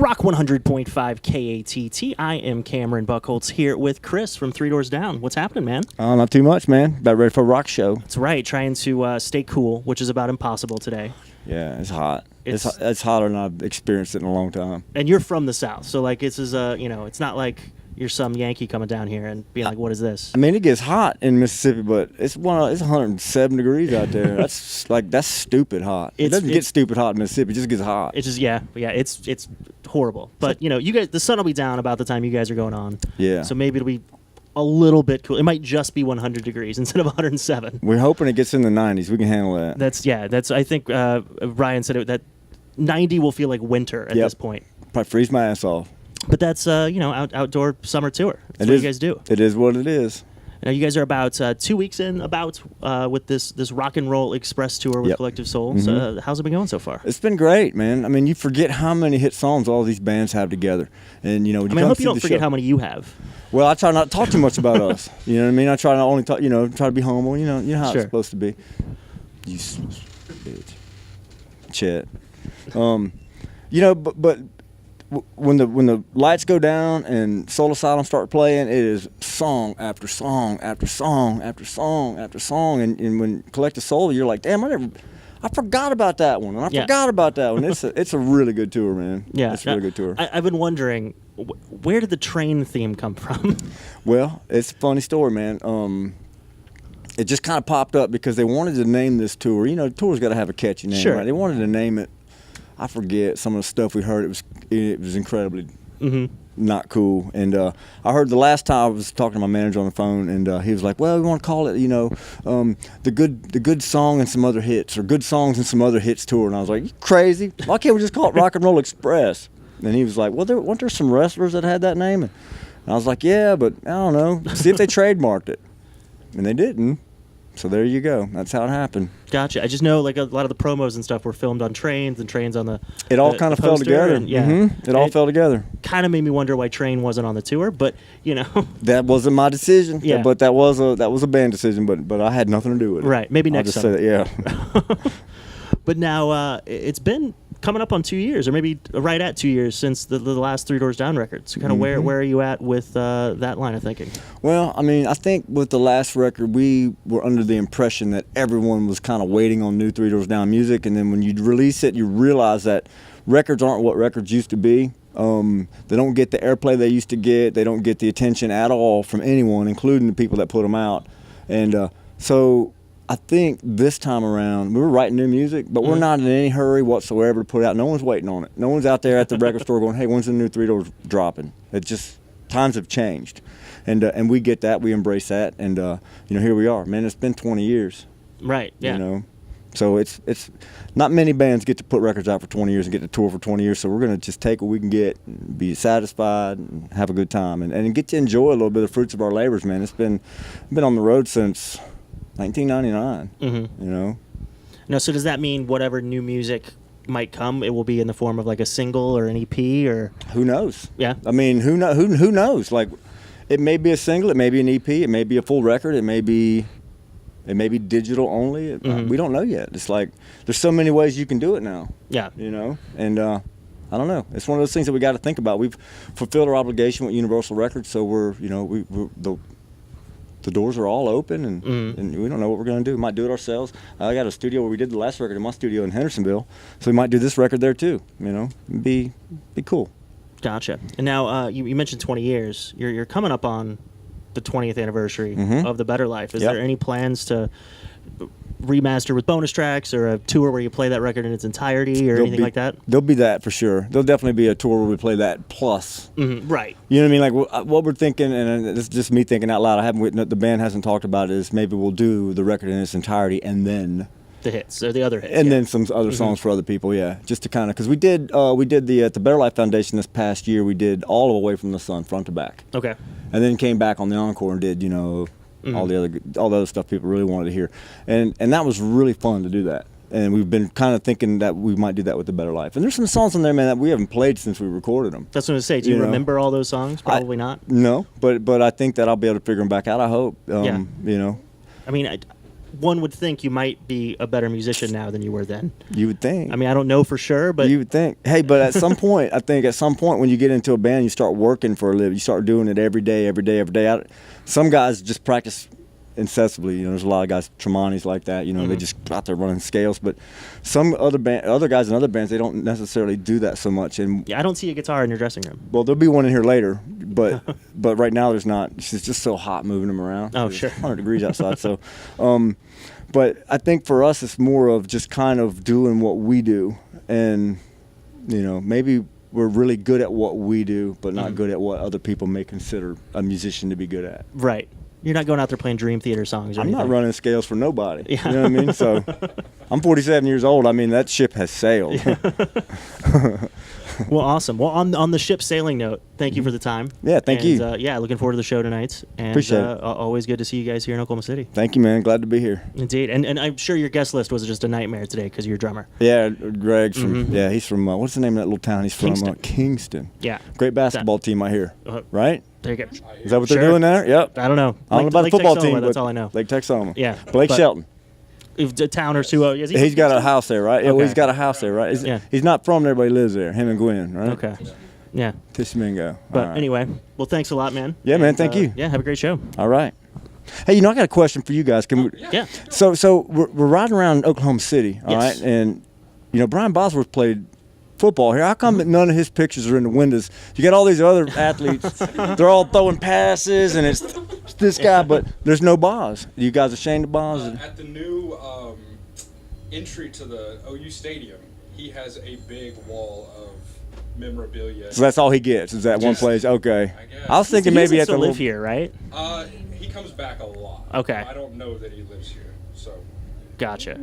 Rock 100.5 KATT. I am Cameron Buchholtz here with Chris from Three Doors Down. What's happening, man? Not too much, man. About ready for a rock show. That's right. Trying to stay cool, which is about impossible today. Yeah, it's hot. It's hotter than I've experienced it in a long time. And you're from the South, so like this is it's not like you're some Yankee coming down here and being like, "What is this?" I mean, it gets hot in Mississippi, but it's 107 degrees out there. That's stupid hot. It doesn't get stupid hot in Mississippi. It just gets hot. It's just it's horrible. But you guys, the sun will be down about the time you guys are going on. Yeah. So maybe it'll be a little bit cool. It might just be 100 degrees instead of 107. We're hoping it gets in the 90s. We can handle that. That's. I think Brian said that 90 will feel like winter at this point. Probably freeze my ass off. But that's outdoor summer tour. That's what you guys do. It is what it is. Now you guys are about 2 weeks in with this rock and roll express tour with Collective Souls. Mm-hmm. How's it been going so far? It's been great, man. I mean, you forget how many hit songs all these bands have together, and I hope you don't forget how many you have. Well, I try not to talk too much about us. You know what I mean? I try not only talk, try to be humble. You know how it's supposed to be. You bitch, Chet. But when the lights go down and Soul Asylum start playing, it is song after song after song after song after song, and when Collective Soul, you're like, damn, I forgot about that one, and I forgot about that one. It's a really good tour, man. Yeah, it's a really good tour. I've been wondering, where did the train theme come from? Well, it's a funny story, man. It just kind of popped up because they wanted to name this tour. The tour's got to have a catchy name, right? They wanted to name it. I forget some of the stuff we heard. It was incredibly not cool. And I heard the last time I was talking to my manager on the phone, and he was like, "Well, we want to call it, the good song and some other hits, or good songs and some other hits tour." And I was like, "You crazy? Why can't we just call it Rock and Roll weren't he was like, "Well, weren't there some wrestlers that had that name?" And I was like, "Yeah, but I don't know. See if they trademarked it." And they didn't. So there you go. That's how it happened. Gotcha. I just know like a lot of the promos and stuff were filmed on trains and trains on the. It all kind of fell together. It all fell together. Kind of made me wonder why Train wasn't on the tour, but that wasn't my decision. Yeah. But that was a band decision. But I had nothing to do with it. Right. Maybe next time. I'll just say that. Yeah. But now it's been coming up on 2 years, or maybe right at 2 years since the last Three Doors Down record. So kind of where are you at with that line of thinking? Well, I mean, I think with the last record, we were under the impression that everyone was kind of waiting on new Three Doors Down music, and then when you release it, you realize that records aren't what records used to be. They don't get the airplay they used to get. They don't get the attention at all from anyone, including the people that put them out. And so I think this time around, we were writing new music, but we're not in any hurry whatsoever to put it out. No one's waiting on it. No one's out there at the record store going, "Hey, when's the new Three Doors dropping?" It just, times have changed. And we get that, we embrace that, and here we are. Man, it's been 20 years. Right, yeah. So it's not many bands get to put records out for 20 years and get to tour for 20 years, so we're going to just take what we can get, and be satisfied, and have a good time, and get to enjoy a little bit of the fruits of our labors, man. It's been on the road since 1999, No, so does that mean whatever new music might come, it will be in the form of like a single or an EP, or who knows? Yeah. I mean, who knows? Like, it may be a single, it may be an EP, it may be a full record, it may be digital only. We don't know yet. It's like there's so many ways you can do it now. Yeah. And I don't know. It's one of those things that we got to think about. We've fulfilled our obligation with Universal Records, so we're the doors are all open, and we don't know what we're going to do. We might do it ourselves. I got a studio where we did the last record in my studio in Hendersonville, so we might do this record there too. It'd be cool. Gotcha. And now you mentioned 20 years. You're coming up on the 20th anniversary of The Better Life. Is there any plans to remaster with bonus tracks, or a tour where you play that record in its entirety, or anything like that? There'll be that for sure. There'll definitely be a tour where we play that plus. Right. You know what I mean? Like what we're thinking, and this is just me thinking out loud. The band hasn't talked about it. Is maybe we'll do the record in its entirety and then the hits or the other hits, and then some other songs for other people. Yeah, just to kind of, because we did the at the Better Life Foundation this past year. We did all of Away from the Sun front to back. Okay. And then came back on the encore and did all the other stuff people really wanted to hear, and that was really fun to do that. And we've been kind of thinking that we might do that with The Better Life. And there's some songs on there, man, that we haven't played since we recorded them. That's what I was going to say. Do you remember all those songs? Probably not. No, but I think that I'll be able to figure them back out, I hope. I mean, one would think you might be a better musician now than you were then. You would think. I mean, I don't know for sure, but you would think. Hey, but at some point, I think at some point when you get into a band, you start working for a living. You start doing it every day. Some guys just practice incessantly. There's a lot of guys, Tremonti's like that. They just out there running scales. But some other guys in other bands, they don't necessarily do that so much. And I don't see a guitar in your dressing room. Well, there'll be one in here later, but right now there's not. It's just so hot moving them around. Oh, sure. 100 degrees outside. So, but I think for us, it's more of just kind of doing what we do, and maybe we're really good at what we do, but not good at what other people may consider a musician to be good at. Right. You're not going out there playing Dream Theater songs or I'm anything. not running scales for nobody. Yeah. You know what I mean? So I'm 47 years old. I mean, that ship has sailed. Yeah. Well, awesome. Well, on the ship sailing note, thank you for the time. Yeah, thank you. Looking forward to the show tonight. And, appreciate it. Always good to see you guys here in Oklahoma City. Thank you, man. Glad to be here. Indeed. And I'm sure your guest list was just a nightmare today because you're a drummer. Yeah, Greg's from, he's from, what's the name of that little town he's from? Kingston. Yeah. Great basketball team, I hear. Right? There you go. Is that what they're doing there? Yep. I don't know. I don't know about the football team, that's all I know. Lake Texoma. Yeah. Blake Shelton. A town or two. He's got a house there, right? Yeah, Okay. well, he's got a house there, right? He's not from there, but he lives there. Him and Gwen, right? Okay. Yeah. Tishomingo. But anyway, well, thanks a lot, man. Yeah, man. Thank you. Yeah, have a great show. All right. Hey, I got a question for you guys. Can we? Yeah. So we're riding around Oklahoma City, all right? And Brian Bozworth played football here. How come that none of his pictures are in the windows? You got all these other athletes. They're all throwing passes, and it's this guy, but there's no Boz. You guys ashamed of Boz? At the new entry to the OU Stadium, he has a big wall of memorabilia. So that's all he gets, is that one place? Okay. I was thinking He maybe doesn't at the live here, right? He comes back a lot. Okay. I don't know that he lives here, so. Gotcha.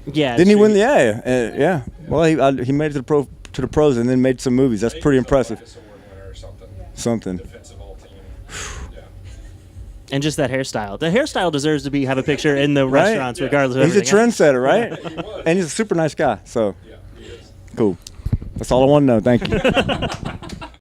Yeah. Didn't he win? Yeah. Well, he made it to the pros and then made some movies. That's pretty impressive. Something. Defensive all team. Yeah. And just that hairstyle. The hairstyle deserves to have a picture in the restaurants, regardless of He's a trendsetter, right? He And he's a super nice guy. So Yeah, he is. cool. That's all I want to know. Thank you.